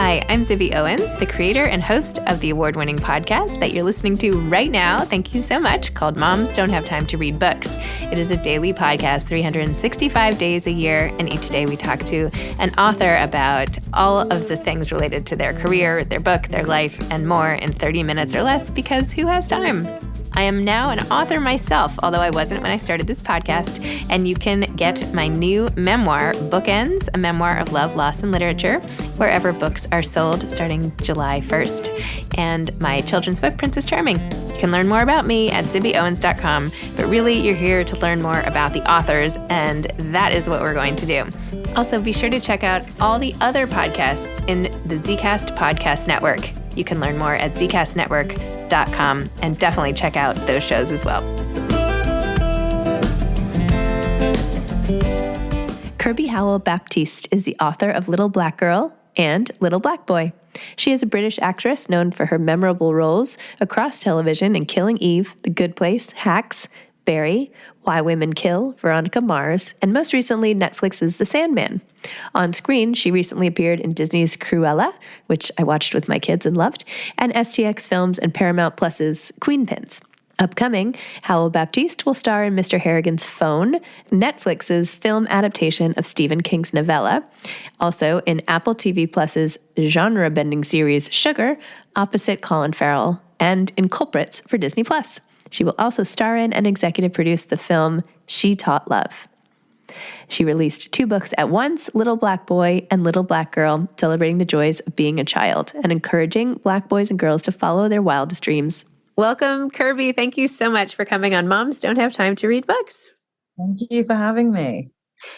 Hi, I'm Zibby Owens, the creator and host of the award-winning podcast that you're listening to right now. Thank you so much, called Moms Don't Have Time to Read Books. It is a daily podcast, 365 days a year, and each day we talk to an author about all of the things related to their career, their book, their life, and more in 30 minutes or less, because who has time? I am now an author myself, although I wasn't when I started this podcast, and you can get my new memoir, Bookends, a memoir of love, loss, and literature, wherever books are sold starting July 1st, and my children's book, Princess Charming. You can learn more about me at zibbyowens.com, but really you're here to learn more about the authors, and that is what we're going to do. Also, be sure to check out all the other podcasts in the Zcast Podcast Network. You can learn more at zcastnetwork.com and definitely check out those shows as well. Kirby Howell-Baptiste is the author of Little Black Girl and Little Black Boy. She is a British actress known for her memorable roles across television in Killing Eve, The Good Place, Hacks, Barry, Why Women Kill, Veronica Mars, and most recently Netflix's The Sandman. On screen, she recently appeared in Disney's Cruella, which I watched with my kids and loved, and STX Films and Paramount Plus's Queenpins. Upcoming, Howell-Baptiste will star in Mr. Harrigan's Phone, Netflix's film adaptation of Stephen King's novella, also in Apple TV Plus's genre-bending series Sugar, opposite Colin Farrell, and in Culprits for Disney Plus. She will also star in and executive produce the film She Taught Love. She released 2 books at once, Little Black Boy and Little Black Girl, celebrating the joys of being a child and encouraging Black boys and girls to follow their wildest dreams. Welcome, Kirby. Thank you so much for coming on Moms Don't Have Time to Read Books. Thank you for having me.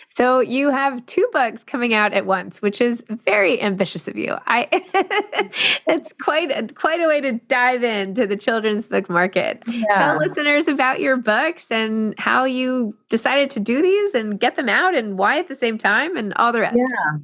So you have 2 books coming out at once, which is very ambitious of you. It's quite a way to dive into the children's book market. Yeah. Tell listeners about your books and how you decided to do these and get them out and why at the same time and all the rest. Yeah.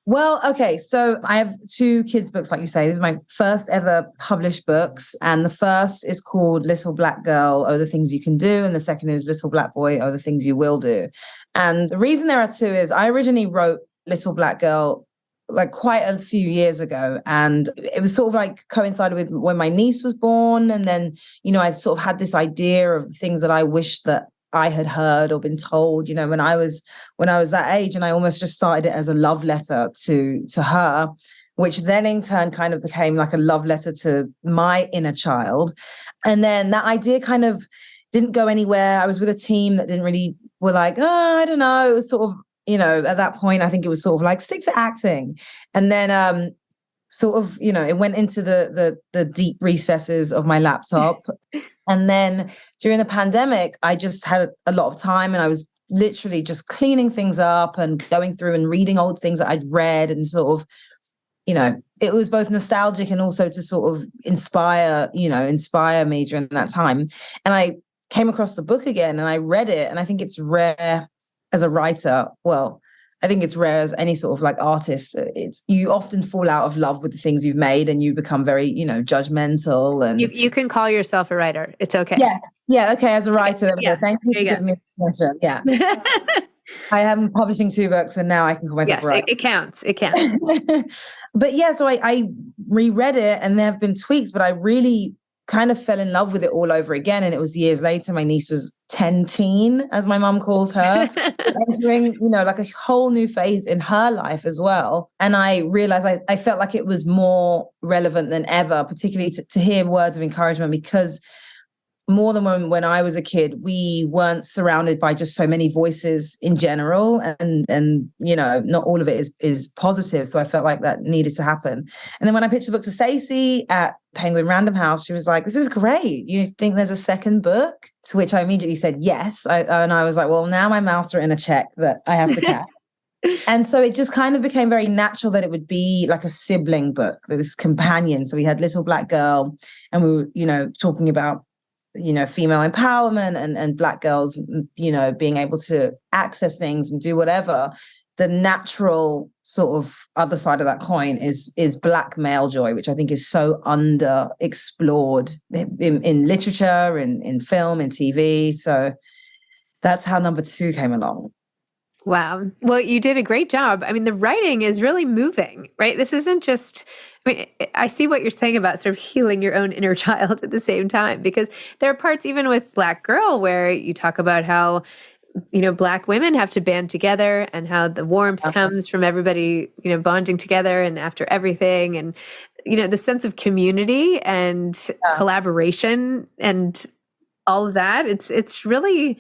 Well, okay. So I have 2 kids' books, like you say. This is my first ever published books. And the first is called Little Black Girl, Oh, the Things You Can Do. And the second is Little Black Boy, Oh, the Things You Will Do. And the reason there are 2 is I originally wrote Little Black Girl like quite a few years ago. And it was sort of like coincided with when my niece was born. And then, I sort of had this idea of things that I wished that I had heard or been told, when I was that age, and I almost just started it as a love letter to her, which then in turn kind of became like a love letter to my inner child. And then that idea kind of didn't go anywhere. I was with a team that didn't really were like, oh, I don't know. It was sort of, at that point, I think it was sort of like stick to acting. And then sort of, it went into the deep recesses of my laptop. And then during the pandemic, I just had a lot of time and I was literally just cleaning things up and going through and reading old things that I'd read and sort of, it was both nostalgic and also to sort of inspire me during that time. And I came across the book again and I read it, and I think it's rare as a writer. Well, I think it's rare as any sort of like artist. You often fall out of love with the things you've made and you become very, judgmental. And you can call yourself a writer. It's okay. Yes. Yeah. Okay. As a writer. Okay. Yeah. Thank you for giving me the attention. Yeah. I am publishing 2 books and now I can call myself a writer. It counts. It counts. But yeah, so I reread it and there have been tweaks, but I really kind of fell in love with it all over again. And it was years later. My niece was 10-teen, as my mum calls her, entering, like a whole new phase in her life as well. And I realized I felt like it was more relevant than ever, particularly to hear words of encouragement, because more than when I was a kid, we weren't surrounded by just so many voices in general. And not all of it is positive. So I felt like that needed to happen. And then when I pitched the book to Stacey at Penguin Random House, she was like, this is great. You think there's a second book? To which I immediately said yes. And I was like, well, now my mouth's written a check that I have to cash. And so it just kind of became very natural that it would be like a sibling book, this companion. So we had Little Black Girl and we were, talking about female empowerment and Black girls, being able to access things and do whatever. The natural sort of other side of that coin is Black male joy, which I think is so underexplored in literature, in film, in TV. So that's how number 2 came along. Wow. Well, you did a great job. I mean, the writing is really moving, right? This isn't just, I mean, I see what you're saying about sort of healing your own inner child at the same time, because there are parts even with Black Girl where you talk about how, Black women have to band together and how the warmth comes from everybody, bonding together and after everything. And, the sense of community and collaboration and all of that. It's really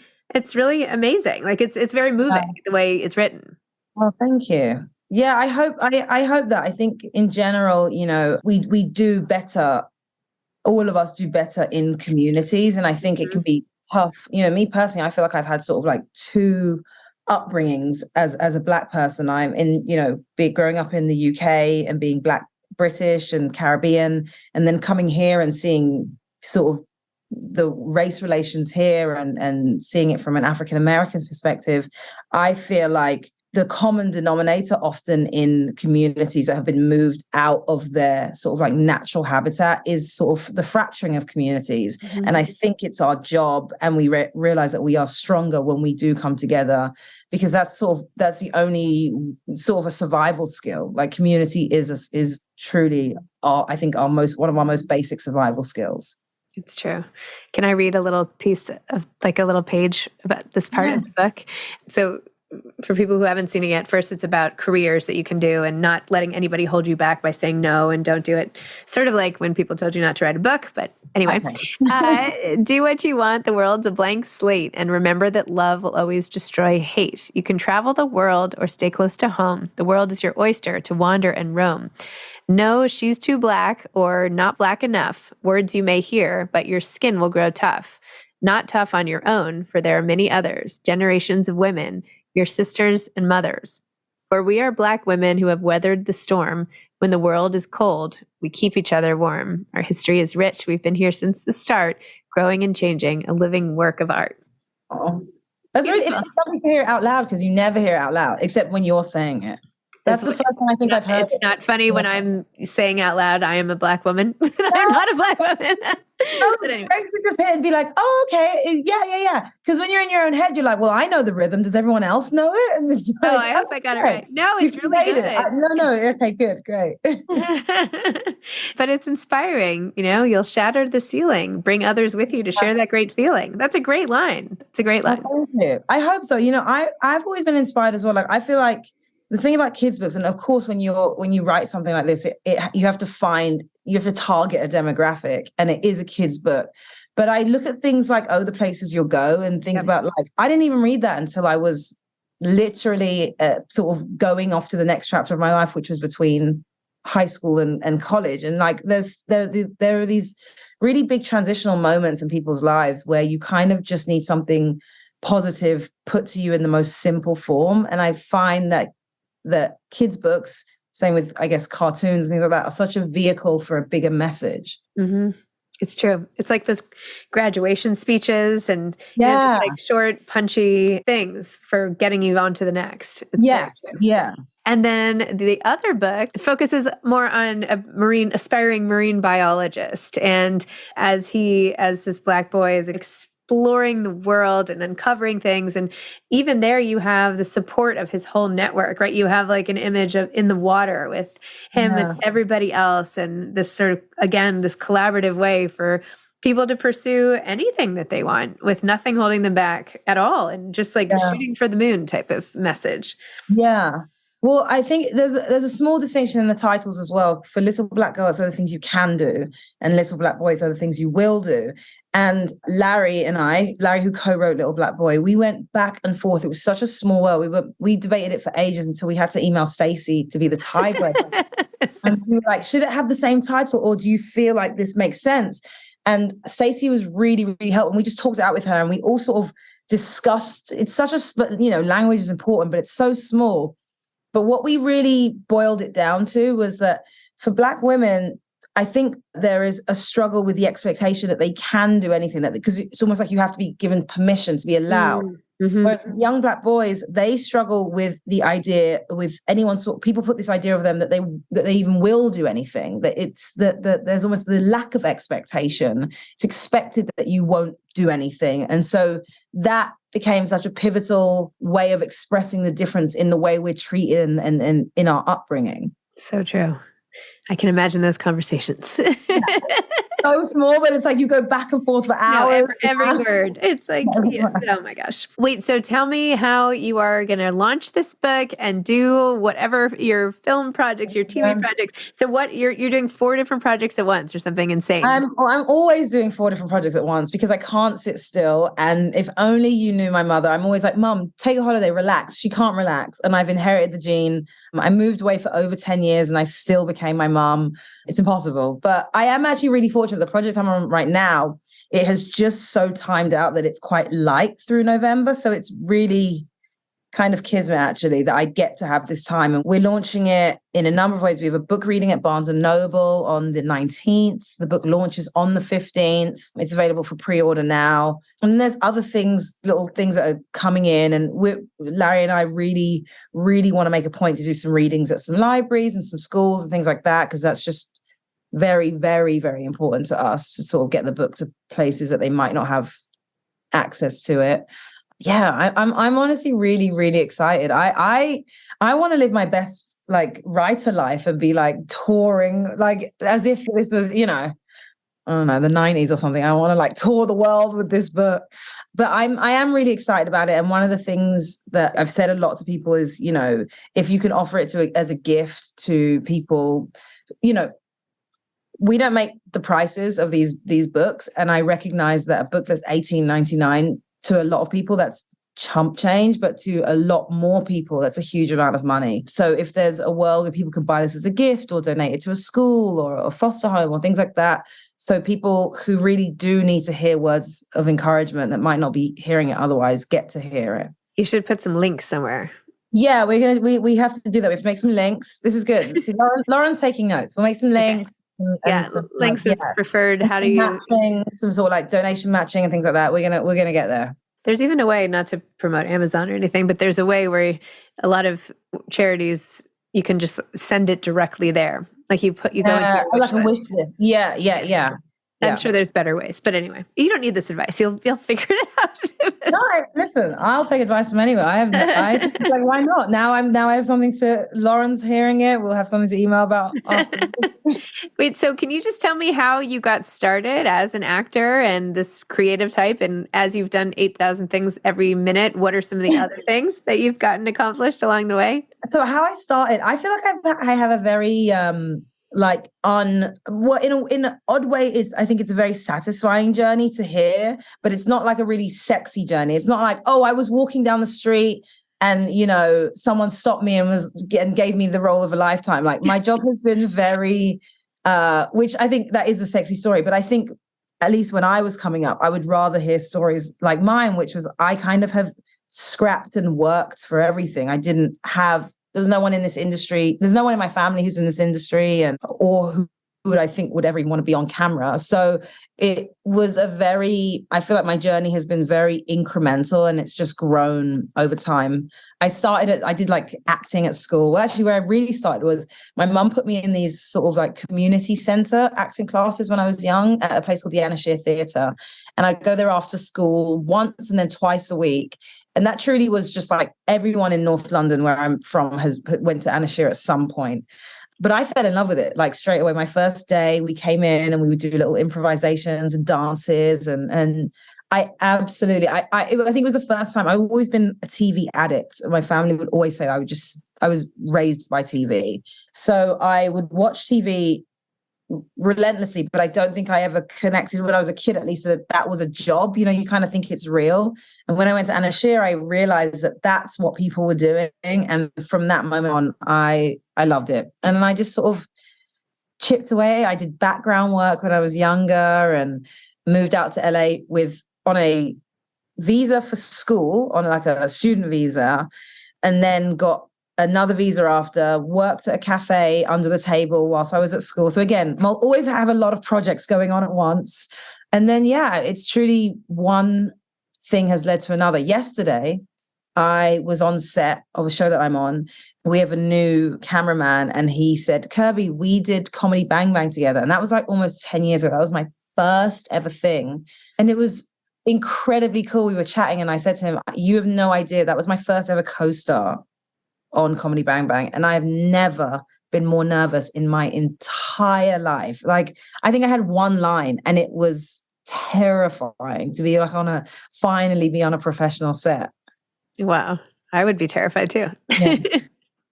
amazing. Like it's very moving the way it's written. Well, thank you. Yeah, I hope that. I think in general, we do better. All of us do better in communities, and I think it can be tough. Me personally, I feel like I've had sort of like two upbringings as a Black person. I'm in, growing up in the UK and being Black, British, and Caribbean, and then coming here and seeing sort of the race relations here and seeing it from an African American perspective. I feel like the common denominator often in communities that have been moved out of their sort of like natural habitat is sort of the fracturing of communities. Mm-hmm. And I think it's our job, and we realize that we are stronger when we do come together, because that's the only sort of a survival skill. Like community is truly one of our most basic survival skills. It's true. Can I read a little piece of like a little page about this part of the book? So for people who haven't seen it yet, first it's about careers that you can do and not letting anybody hold you back by saying no and don't do it. Sort of like when people told you not to write a book, but anyway. Okay. Do what you want. The world's a blank slate. And remember that love will always destroy hate. You can travel the world or stay close to home. The world is your oyster to wander and roam. No, she's too black or not black enough. Words you may hear, but your skin will grow tough. Not tough on your own, for there are many others, generations of women, your sisters and mothers. For we are Black women who have weathered the storm. When the world is cold, we keep each other warm. Our history is rich. We've been here since the start, growing and changing, a living work of art. Oh, that's really, it's something to hear out loud, because you never hear it out loud except when you're saying it. That's the first time I think I've heard. It's not funny when I'm saying out loud, I am a Black woman. I'm not a Black woman. But anyway. Great to just hear and be like, oh, okay. Yeah. Because when you're in your own head, you're like, well, I know the rhythm. Does everyone else know it? And it's like, I hope I got it right. No, it's really good. No. Okay, good. Great. But it's inspiring. You'll shatter the ceiling, bring others with you to share that great feeling. That's a great line. It's a great line. Thank you. I hope so. I've always been inspired as well. Like, I feel like the thing about kids' books, and of course, when you write something like this, you have to target a demographic, and it is a kid's book. But I look at things like The Places You'll Go and think about, like, I didn't even read that until I was literally sort of going off to the next chapter of my life, which was between high school and college. And like, there are these really big transitional moments in people's lives where you kind of just need something positive put to you in the most simple form. And I find that kids' books, same with, I guess, cartoons and things like that, are such a vehicle for a bigger message. Mm-hmm. It's true. It's like those graduation speeches and like short, punchy things for getting you on to the next. Yeah. And then the other book focuses more on a aspiring marine biologist. And as this Black boy is exploring the world and uncovering things. And even there you have the support of his whole network, right? You have like an image of in the water with him and everybody else. And this sort of, again, this collaborative way for people to pursue anything that they want with nothing holding them back at all. And just like shooting for the moon type of message. Yeah. Well, I think there's a small distinction in the titles as well. For Little Black Girl, it's other things you can do, and Little Black Boy, it's other things you will do. And Larry, who co-wrote Little Black Boy, we went back and forth. It was such a small world. We debated it for ages until we had to email Stacey to be the tiebreaker. And we were like, should it have the same title, or do you feel like this makes sense? And Stacey was really, really helpful. And we just talked it out with her, and we all sort of discussed. It's such language is important, but it's so small. But what we really boiled it down to was that for Black women, I think there is a struggle with the expectation that they can do anything, because it's almost like you have to be given permission to be allowed. Mm-hmm. Whereas with young Black boys, they struggle with the idea, with anyone people put this idea of them that they even will do anything, that it's that there's almost the lack of expectation. It's expected that you won't do anything. And so that became such a pivotal way of expressing the difference in the way we're treated and in our upbringing. So true. I can imagine those conversations. So small, but it's like you go back and forth for hours. No, every word. It's like, oh my gosh. Wait, so tell me how you are going to launch this book and do whatever your film projects, your TV projects. So what you're doing 4 different projects at once or something insane. I'm always doing 4 different projects at once because I can't sit still. And if only you knew my mother, I'm always like, Mom, take a holiday, relax. She can't relax. And I've inherited the gene. I moved away for over 10 years and I still became my mom. It's impossible. But I am actually really fortunate. The project I'm on right now, it has just so timed out that it's quite light through November. So it's really kind of kismet, actually, that I get to have this time. And we're launching it in a number of ways. We have a book reading at Barnes & Noble on the 19th. The book launches on the 15th. It's available for pre-order now. And there's other things, little things that are coming in. And Larry and I really, really want to make a point to do some readings at some libraries and some schools and things like that, because that's just very, very, very important to us to sort of get the book to places that they might not have access to it. Yeah, I'm honestly really, really excited. I want to live my best like writer life and be like touring, like as if this was, I don't know, the 90s or something. I want to like tour the world with this book. But I am really excited about it. And one of the things that I've said a lot to people is, if you can offer it as a gift to people, we don't make the prices of these books. And I recognize that a book that's $18.99 to a lot of people, that's chump change, but to a lot more people, that's a huge amount of money. So if there's a world where people can buy this as a gift or donate it to a school or a foster home or things like that, so people who really do need to hear words of encouragement that might not be hearing it otherwise get to hear it. You should put some links somewhere. Yeah, we have to do that. We have to make some links. This is good. See, Lauren's taking notes. We'll make some links. Okay. Links of preferred. How do you matching, some sort of like donation matching and things like that. We're gonna get there. There's even a way, not to promote Amazon or anything, but there's a way where a lot of charities, you can just send it directly there. Like you go into your wish list. Yeah. I'm sure there's better ways, but anyway, you don't need this advice. You'll figure it out. No, listen, I'll take advice from anyone. Like, why not? Now I have something to. Lauren's hearing it. We'll have something to email about after. Wait, so can you just tell me how you got started as an actor and this creative type? And as you've done 8,000 things every minute, what are some of the other things that you've gotten accomplished along the way? So how I started, I feel like I have a very in an odd way, I think it's a very satisfying journey to hear, but it's not like a really sexy journey. It's not like, oh, I was walking down the street and someone stopped me and gave me the role of a lifetime. Like my job has been very which I think that is a sexy story, but I think at least when I was coming up, I would rather hear stories like mine, which was I kind of have scrapped and worked for everything. There's no one in this industry. There's no one in my family who's in this industry or who I think would ever even want to be on camera. So it was I feel like my journey has been very incremental and it's just grown over time. I did like acting at school. Well, actually where I really started was my mum put me in these sort of like community center acting classes when I was young at a place called the Anna Shear Theatre. And I'd go there after school once and then twice a week. And that truly was just like everyone in North London, where I'm from, went to Anna Shear at some point. But I fell in love with it, like straight away. My first day, we came in and we would do little improvisations and dances. And I absolutely, I think it was the first time. I've always been a TV addict. My family would always say I was raised by TV. So I would watch TV relentlessly, but I don't think I ever connected when I was a kid, at least, that was a job. You kind of think it's real. And when I went to Anna Shear, I realized that that's what people were doing. And from that moment on, I loved it. And then I just sort of chipped away. I did background work when I was younger and moved out to LA on a visa for school, on like a student visa, and then got another visa after, worked at a cafe under the table whilst I was at school. So again, I'll always have a lot of projects going on at once. And then, it's truly one thing has led to another. Yesterday, I was on set of a show that I'm on. We have a new cameraman, and he said, Kirby, we did Comedy Bang Bang together. And that was like almost 10 years ago. That was my first ever thing. And it was incredibly cool. We were chatting, and I said to him, you have no idea. That was my first ever co-star on Comedy Bang Bang. And I have never been more nervous in my entire life. Like, I think I had one line, and it was terrifying to be like finally be on a professional set. Wow. I would be terrified too. Yeah.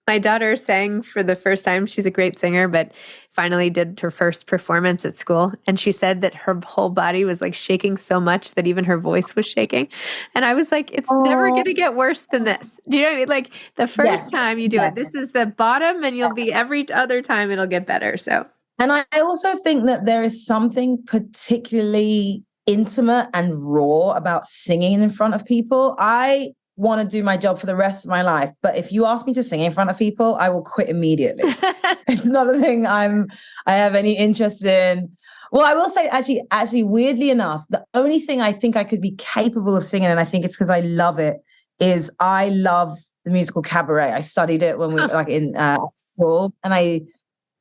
My daughter sang for the first time. She's a great singer, but finally did her first performance at school. And she said that her whole body was like shaking so much that even her voice was shaking. And I was like, it's never going to get worse than this. Do you know what I mean? Like the first time you do it, this is the bottom, and you'll be every other time it'll get better. So, and I also think that there is something particularly intimate and raw about singing in front of people. I want to do my job for the rest of my life, but if you ask me to sing in front of people, I will quit immediately. It's not a thing I have any interest in. Well, I will say actually weirdly enough, the only thing I think I could be capable of singing, and I think it's because I love it, is I love the musical Cabaret. I studied it when we were like in school, and I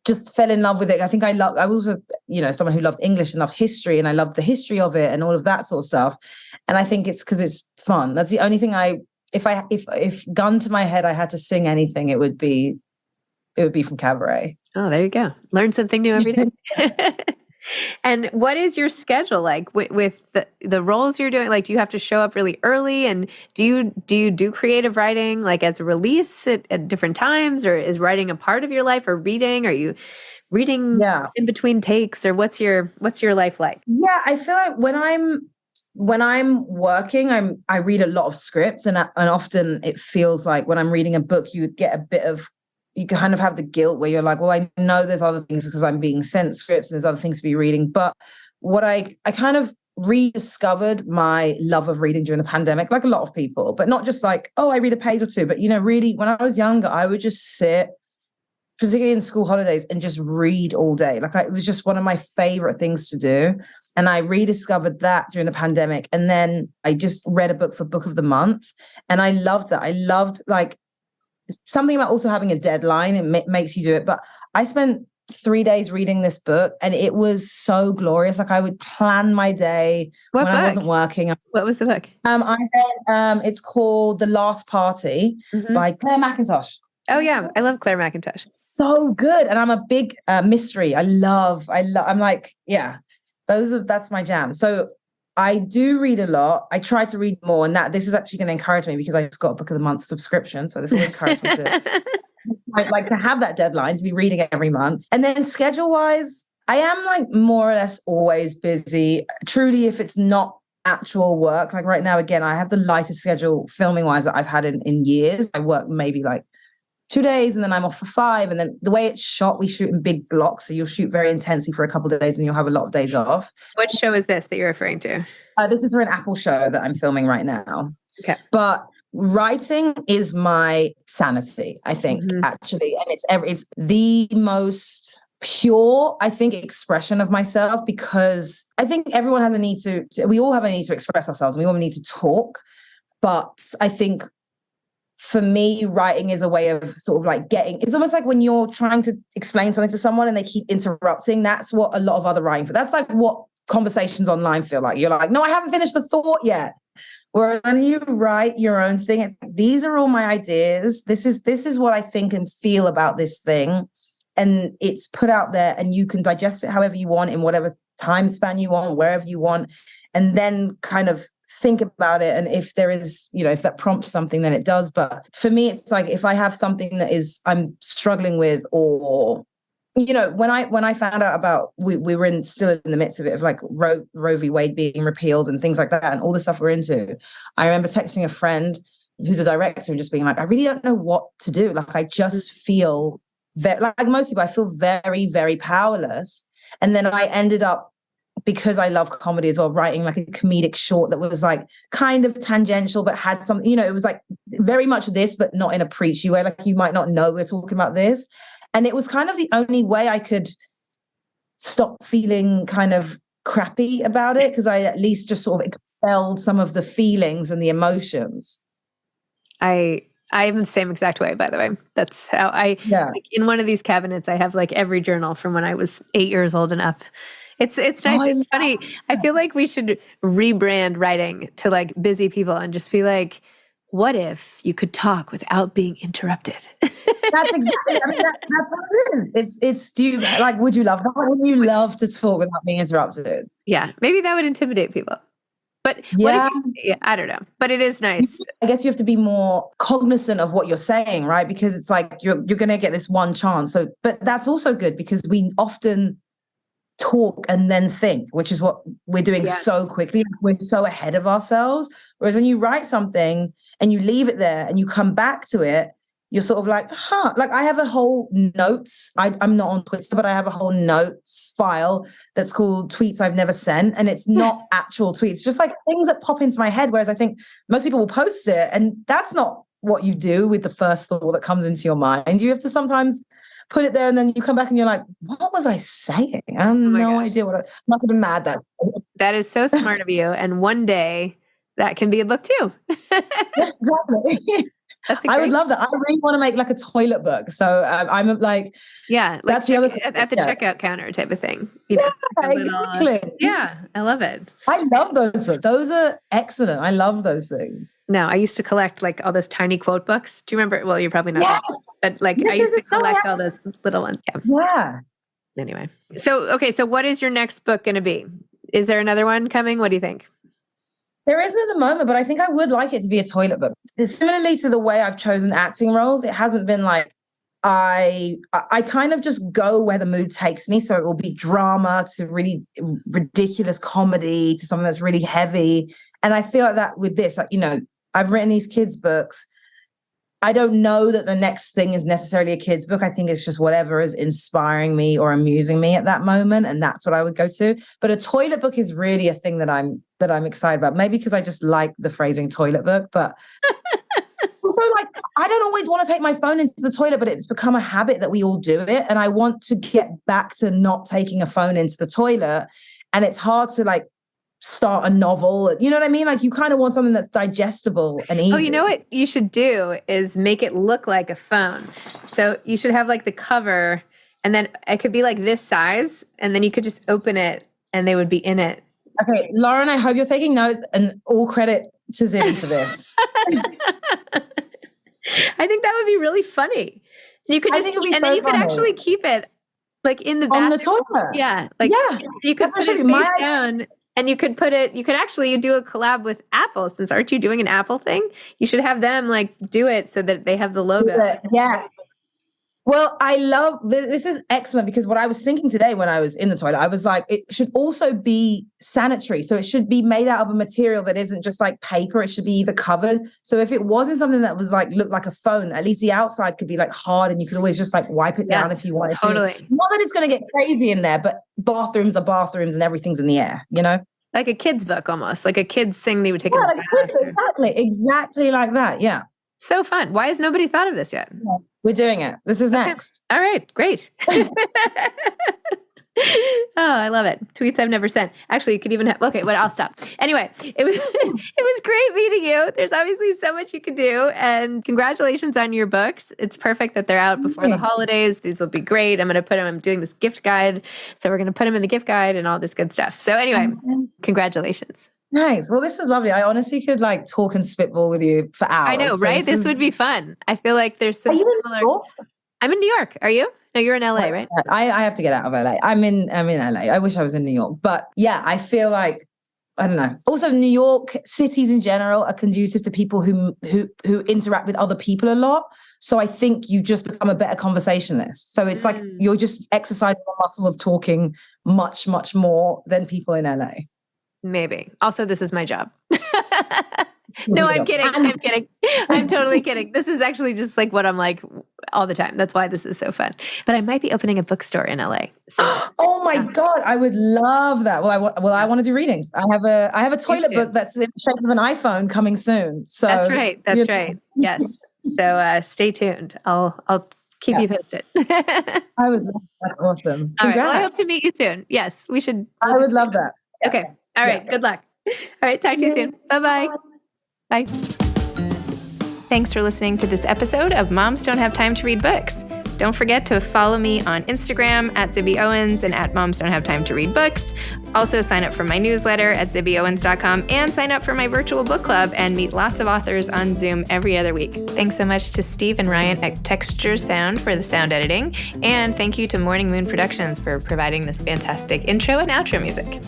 just fell in love with it. I think I was also, someone who loved English and loved history, and I loved the history of it and all of that sort of stuff. And I think it's because it's fun. That's the only thing if gun to my head, I had to sing anything, it would be from Cabaret. Oh, there you go. Learn something new every day. And what is your schedule like with the roles you're doing? Like, do you have to show up really early? And do you do creative writing like as a release at different times, or is writing a part of your life, or reading? Are you reading in between takes, or what's your life like? Yeah, I feel like when I'm working, I read a lot of scripts, and often it feels like when I'm reading a book, you kind of have the guilt where you're like, well, I know there's other things because I'm being sent scripts and there's other things to be reading. But what I kind of rediscovered my love of reading during the pandemic, like a lot of people, but not just like, oh, I read a page or two, but really when I was younger, I would just sit, particularly in school holidays, and just read all day. Like it was just one of my favorite things to do. And I rediscovered that during the pandemic. And then I just read a book for Book of the Month. And I loved that. I loved like something about also having a deadline. It makes you do it. But I spent 3 days reading this book, and it was so glorious. Like I would plan my day when I wasn't working. What was the book? I read, it's called The Last Party by Claire McIntosh. Oh yeah, I love Claire McIntosh. So good. And I'm a big mystery. I'm like, yeah. That's my jam. So I do read a lot. I try to read more, and this is actually going to encourage me because I just got a Book of the Month subscription. So this will encourage me to I'd like to have that deadline to be reading every month. And then schedule wise, I am like more or less always busy. Truly, if it's not actual work, like right now, again, I have the lightest schedule filming wise that I've had in years. I work maybe like 2 days, and then I'm off for 5. And then the way it's shot, we shoot in big blocks. So you'll shoot very intensely for a couple of days, and you'll have a lot of days off. What show is this that you're referring to? This is for an Apple show that I'm filming right now. Okay. But writing is my sanity, I think, actually. And it's the most pure, I think, expression of myself, because I think everyone has a need we all have a need to express ourselves, and we all need to talk. But I think for me, writing is a way of sort of like it's almost like when you're trying to explain something to someone and they keep interrupting. That's what a lot of other writing, that's like what conversations online feel like. You're like, no, I haven't finished the thought yet. Whereas when you write your own thing, it's like, these are all my ideas. This is what I think and feel about this thing. And it's put out there, and you can digest it however you want, in whatever time span you want, wherever you want, and then kind of think about it. And if there is, if that prompts something, then it does. But for me, it's like, if I have something that I'm struggling with, or, when I found out about, we were still in the midst of it, of like Roe v. Wade being repealed and things like that, and all the stuff we're into. I remember texting a friend who's a director and just being like, I really don't know what to do. Like, I just feel like most people, I feel very, very powerless. And then I ended up, because I love comedy as well, writing like a comedic short that was like kind of tangential, but had some, it was like very much this, but not in a preachy way. Like, you might not know we're talking about this. And it was kind of the only way I could stop feeling kind of crappy about it because I at least just sort of expelled some of the feelings and the emotions. I am the same exact way, by the way. That's how like in one of these cabinets, I have like every journal from when I was 8 years old and up. It's nice. It's funny. I feel like we should rebrand writing to like busy people and just be like, what if you could talk without being interrupted? That's exactly. I mean, that's what it is. It's do you like? Would you love that? Would you love to talk without being interrupted? Yeah, maybe that would intimidate people. But I don't know. But it is nice. I guess you have to be more cognizant of what you're saying, right? Because it's like you're going to get this one chance. So, but that's also good because we often talk and then think, which is what we're doing so quickly. We're so ahead of ourselves. Whereas when you write something and you leave it there and you come back to it, you're sort of like, like I have a whole notes. I'm not on Twitter, but I have a whole notes file that's called tweets I've never sent. And it's not actual tweets, just like things that pop into my head. Whereas I think most people will post it and that's not what you do with the first thought that comes into your mind. You have to sometimes put it there and then you come back and you're like, what was I saying? I have no idea what I must have been mad that. That is so smart of you. And one day that can be a book too. Exactly. I would love that. I really want to make like a toilet book. So I'm like, like that's the other at the checkout counter type of thing. Exactly. I love it. I love those books. Those are excellent. I love those things. No, I used to collect like all those tiny quote books. Do you remember? Well, you're probably not, but like I used to collect all those little ones. Yeah. Anyway, so what is your next book going to be? Is there another one coming? What do you think? There isn't at the moment, but I think I would like it to be a toilet book. Similarly to the way I've chosen acting roles, it hasn't been like I kind of just go where the mood takes me. So it will be drama to really ridiculous comedy to something that's really heavy. And I feel like that with this, like, I've written these kids' books. I don't know that the next thing is necessarily a kid's book. I think it's just whatever is inspiring me or amusing me at that moment. And that's what I would go to. But a toilet book is really a thing that I'm excited about. Maybe because I just like the phrasing toilet book, but also like, I don't always want to take my phone into the toilet, but it's become a habit that we all do it. And I want to get back to not taking a phone into the toilet. And it's hard to like start a novel. You know what I mean? Like you kind of want something that's digestible and easy. Oh, you know what you should do is make it look like a phone. So you should have like the cover and then it could be like this size and then you could just open it and they would be in it. Okay, Lauren, I hope you're taking notes and all credit to Zibby for this. I think that would be really funny. You could just then you could actually keep it like in the bathroom. On the toilet. Yeah. Like you could put it face down. And you could actually do a collab with Apple, since aren't you doing an Apple thing? You should have them like do it so that they have the logo. Yes. Well, I love this is excellent because what I was thinking today when I was in the toilet, I was like, it should also be sanitary. So it should be made out of a material that isn't just like paper. It should be either covered. So if it wasn't something that was like, looked like a phone, at least the outside could be like hard and you could always just like wipe it down if you wanted to. Not that it's going to get crazy in there, but bathrooms are bathrooms and everything's in the air, Like a kid's book almost, like a kid's thing they would take. Exactly like that. Yeah. So fun. Why has nobody thought of this yet? Yeah. We're doing it. This is next. All right, great. Oh, I love it. Tweets I've never sent. Actually, you could even have, okay, well, I'll stop. Anyway, it was great meeting you. There's obviously so much you can do, and congratulations on your books. It's perfect that they're out before the holidays. These will be great. I'm doing this gift guide. So we're going to put them in the gift guide and all this good stuff. So anyway, congratulations. Nice. Well, this was lovely. I honestly could like talk and spitball with you for hours. I know, right? This would be fun. I feel like there's some similar. I'm in New York. Are you? No, you're in LA, right? I have to get out of LA. I'm in LA. I wish I was in New York. But yeah, I feel like, I don't know. Also, New York cities in general are conducive to people who interact with other people a lot. So I think you just become a better conversationalist. So it's like you're just exercising the muscle of talking much, much more than people in LA. Maybe. Also, this is my job. No, I'm kidding. I'm kidding. I'm totally kidding. This is actually just like what I'm like all the time. That's why this is so fun. But I might be opening a bookstore in LA. So, oh my God, I would love that. Well, I want to do readings. I have a toilet book that's in the shape of an iPhone coming soon. So that's right. That's right. Yes. So stay tuned. I'll keep you posted. I would love That's awesome. All right. Congrats. Well, I hope to meet you soon. Yes, we should. I would love that. Okay. All right. Good luck. All right. Talk to you soon. Bye-bye. Bye. Thanks for listening to this episode of Moms Don't Have Time to Read Books. Don't forget to follow me on Instagram at Zibby Owens and at Moms Don't Have Time to Read Books. Also sign up for my newsletter at zibbyowens.com and sign up for my virtual book club and meet lots of authors on Zoom every other week. Thanks so much to Steve and Ryan at Texture Sound for the sound editing. And thank you to Morning Moon Productions for providing this fantastic intro and outro music.